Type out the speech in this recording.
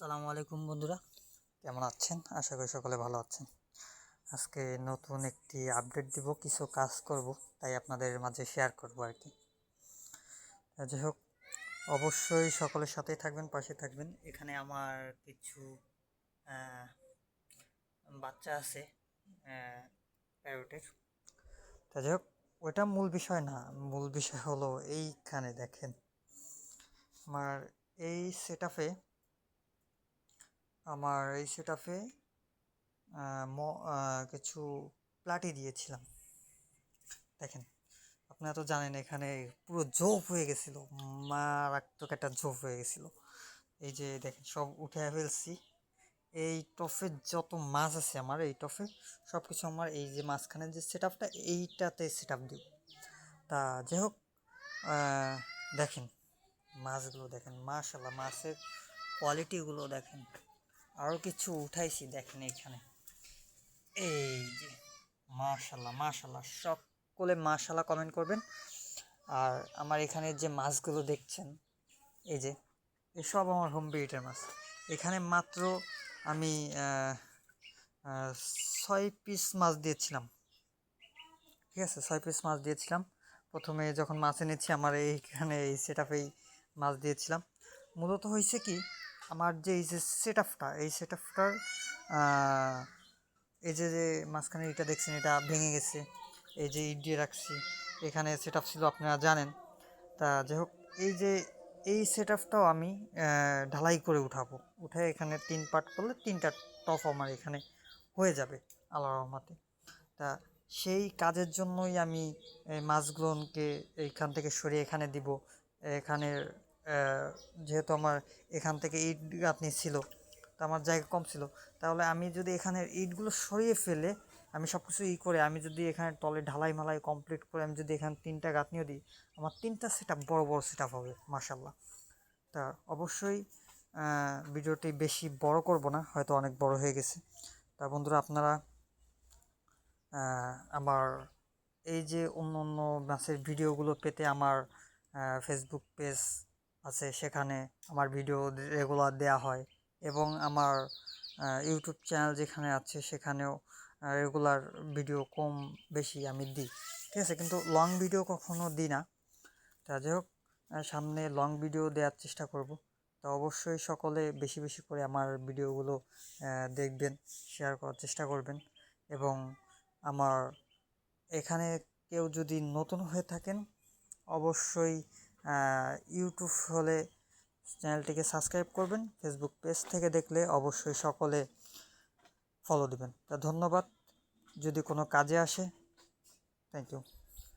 আসসালামু আলাইকুম বন্ধুরা, কেমন আছেন? আশা করি সকলে ভালো আছেন। আজকে নতুন একটি আপডেট দিব, কিছু কাজ করব, তাই আপনাদের মাঝে শেয়ার করব আর কি। যাই হোক, অবশ্যই সকলের সাথেই থাকবেন, পাশে থাকবেন। এখানে আমার কিছু বাচ্চা আছে প্যারোটের। যাই হোক, ওইটা মূল বিষয় না। মূল বিষয় হলো এইখানে দেখেন, আমার এই সেট আপে কিছু প্লাটি দিয়েছিলাম। দেখেন, আপনারা তো জানেন এখানে পুরো ঝোপ হয়ে গেছিল, মারাত্মক একটা ঝোপ হয়ে গেছিল। এই যে দেখেন, সব উঠে ফেলছি। এই টফে যত মাছ আছে আমার এই টফে সব কিছু আমার এই যে মাঝখানের যে সেট আপটা, এইটাতে সেট আপ দিব। তা যাই হোক, দেখেন মাছগুলো দেখেন, মাশাল্লাহ মাছের কোয়ালিটিগুলো দেখেন। আরও কিছু উঠাইছি দেখেন এইখানে, এই যে মাশাল্লাহ মাশাল্লাহ, সকলে মাশাল্লাহ কমেন্ট করবেন। আর আমার এখানে যে মাছগুলো দেখছেন, এই যে এসব আমার হোম ব্রিডের মাছ। এখানে মাত্র আমি 6 পিস মাছ দিয়েছিলাম। ঠিক আছে, 6 পিস মাছ দিয়েছিলাম। প্রথমে যখন মাছ এনেছি আমার এইখানে এই সেট আপেই মাছ দিয়েছিলাম। মূলত হয়েছে কি, আমার যে এই যে সেট আপটা, এই সেট আপটার এই যে যে মাঝখানে এটা দেখছেন, এটা ভেঙে গেছে। এই যে ইট দিয়ে রাখছি, এখানে সেট আপ ছিল, আপনারা জানেন। তা যাই হোক, এই যে এই সেট আপটাও আমি ঢালাই করে উঠাবো। উঠে এখানে 3 পার্ট করলে 3টা টপ আমার এখানে হয়ে যাবে আল্লাহর রহমতে। তা সেই কাজের জন্যই আমি মাছগুলোকে এইখান থেকে সরিয়ে এখানে দিব। এখানের যেহেতু আমার এখান থেকে ইট গাঁথনি ছিল, তো আমার জায়গা কম ছিল। তাহলে আমি যদি এখানের ইটগুলো সরিয়ে ফেলে, আমি সব কিছু করে আমি যদি এখানে তলে ঢালাই মালাই কমপ্লিট করে আমি যদি এখানে 3টা গাঁথনিও দিই, আমার 3টা সেট আপ বড়ো বড়ো সেট আপ হবে মাশাল্লাহ। তা অবশ্যই ভিডিওটি বেশি বড় করব না, হয়তো অনেক বড় হয়ে গেছে। তা বন্ধুরা, আপনারা আমার এই যে অন্য অন্য মাছের ভিডিওগুলো পেতে আমার ফেসবুক পেজ আছে, সেখানে আমার ভিডিও রেগুলার দেয়া হয়। এবং আমার ইউটিউব চ্যানেল যেখানে আছে সেখানেও রেগুলার ভিডিও কম বেশি আমি দিই। ঠিক আছে, কিন্তু লং ভিডিও কখনো দিই না। তা যাই হোক, সামনে লং ভিডিও দেওয়ার চেষ্টা করব। তো অবশ্যই সকলে বেশি বেশি করে আমার ভিডিওগুলো দেখবেন, শেয়ার করার চেষ্টা করবেন। এবং আমার এখানে কেউ যদি নতুন হয়ে থাকেন, অবশ্যই ইউটিউব হলে চ্যানেলটিকে সাবস্ক্রাইব করবেন। ফেসবুক পেজ থেকে দেখলে অবশ্যই সকলে ফলো দিবেন। তা ধন্যবাদ, যদি কোনো কাজে আসে। Thank you.